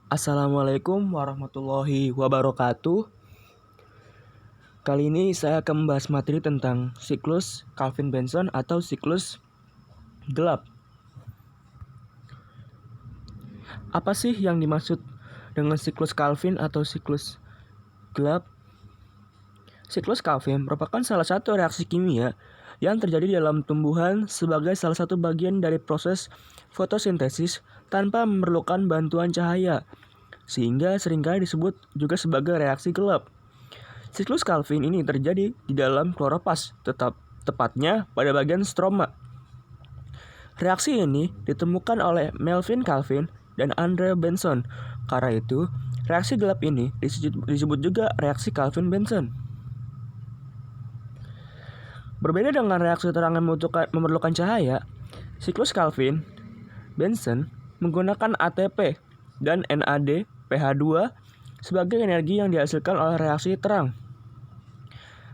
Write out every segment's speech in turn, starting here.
Assalamualaikum warahmatullahi wabarakatuh. Kali ini saya akan membahas materi tentang siklus Calvin-Benson atau siklus gelap. Apa sih yang dimaksud dengan siklus Calvin atau siklus gelap? Siklus Calvin merupakan salah satu reaksi kimia yang terjadi dalam tumbuhan sebagai salah satu bagian dari proses fotosintesis tanpa memerlukan bantuan cahaya, sehingga seringkali disebut juga sebagai reaksi gelap. Siklus Calvin ini terjadi di dalam kloroplast, tepatnya pada bagian stroma. Reaksi ini ditemukan oleh Melvin Calvin dan Andre Benson. Karena itu, reaksi gelap ini disebut juga reaksi Calvin-Benson. Berbeda dengan reaksi terang yang memerlukan cahaya, siklus Calvin-Benson menggunakan ATP dan NADPH2 sebagai energi yang dihasilkan oleh reaksi terang.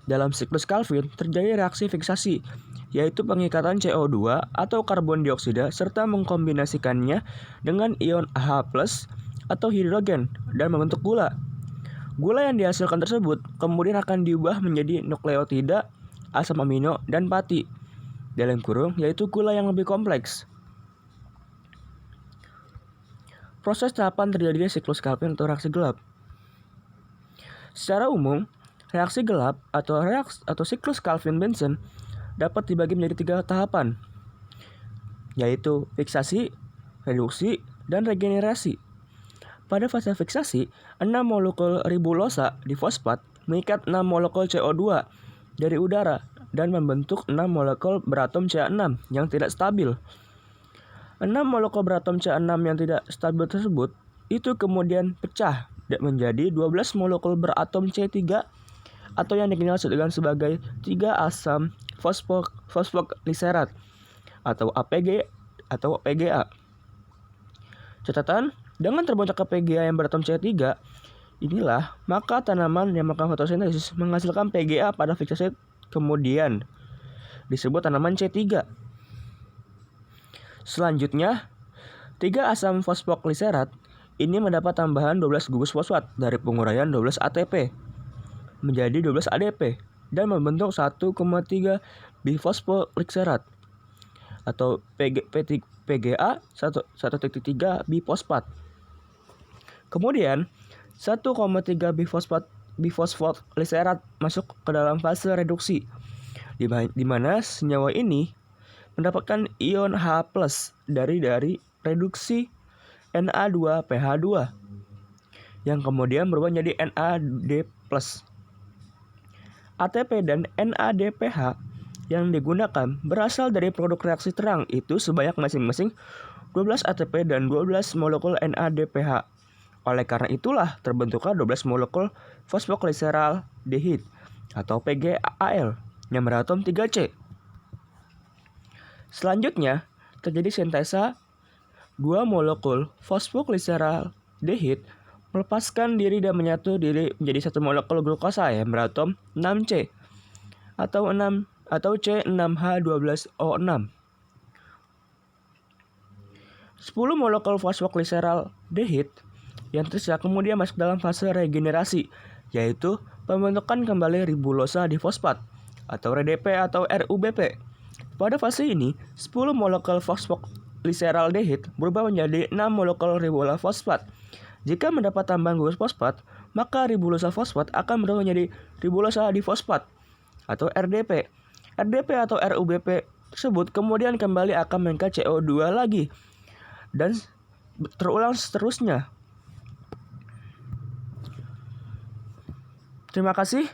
Dalam siklus Calvin terjadi reaksi fiksasi, yaitu pengikatan CO2 atau karbon dioksida serta mengkombinasikannya dengan ion H+ atau hidrogen dan membentuk gula. Gula yang dihasilkan tersebut kemudian akan diubah menjadi nukleotida, asam amino, dan pati, dalam kurung yaitu gula yang lebih kompleks. Proses tahapan terjadinya siklus Calvin atau reaksi gelap. Secara umum, reaksi gelap atau siklus Calvin-Benson dapat dibagi menjadi 3 tahapan, yaitu fiksasi, reduksi, dan regenerasi. Pada fase fiksasi, 6 molekul ribulosa di fosfat mengikat 6 molekul CO2 dari udara dan membentuk 6 molekul beratom Ca6 yang tidak stabil. 6 molekul beratom Ca6 yang tidak stabil tersebut itu kemudian pecah menjadi 12 molekul beratom C3 atau yang dikenal sebagai 3 asam fosfogliserat atau APG atau PGA. Catatan, dengan terbentuknya PGA yang beratom C3, inilah maka tanaman yang melakukan fotosintesis menghasilkan PGA pada fiksasi kemudian disebut tanaman C3. Selanjutnya, 3 asam fosfogliserat ini mendapat tambahan 12 gugus fosfat dari penguraian 12 ATP menjadi 12 ADP dan membentuk 1,3 bifosfogliserat atau PGA 1,3 bifosfat. Kemudian 1,3 bifosfogliserat masuk ke dalam fase reduksi, di mana senyawa ini mendapatkan ion H+ dari reduksi Na2PH2 yang kemudian berubah menjadi NAD+. ATP dan NADPH yang digunakan berasal dari produk reaksi terang itu sebanyak masing-masing 12 ATP dan 12 molekul NADPH. Oleh karena itulah terbentuklah 12 molekul fosfogliseraldehid atau PGAL yang beratom 3C. Selanjutnya, terjadi sintesa 2 molekul fosfogliseraldehid melepaskan diri dan menyatu diri menjadi 1 molekul glukosa yang beratom 6C atau C6H12O6. 10 molekul fosfogliseraldehid yang tersisa kemudian masuk dalam fase regenerasi, yaitu pembentukan kembali ribulosa difosfat atau RDP atau RUBP. Pada fase ini, 10 molekul fosfogliseraldehid berubah menjadi 6 molekul ribulosa fosfat. Jika mendapat tambahan gugus fosfat, maka ribulosa fosfat akan berubah menjadi ribulosa difosfat atau RDP. RDP atau RUBP tersebut kemudian kembali akan mengikat CO2 lagi dan terulang seterusnya. Terima kasih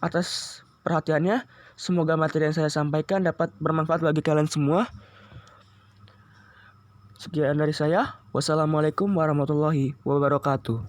atas perhatiannya. Semoga materi yang saya sampaikan dapat bermanfaat bagi kalian semua. Sekian dari saya. Wassalamualaikum warahmatullahi wabarakatuh.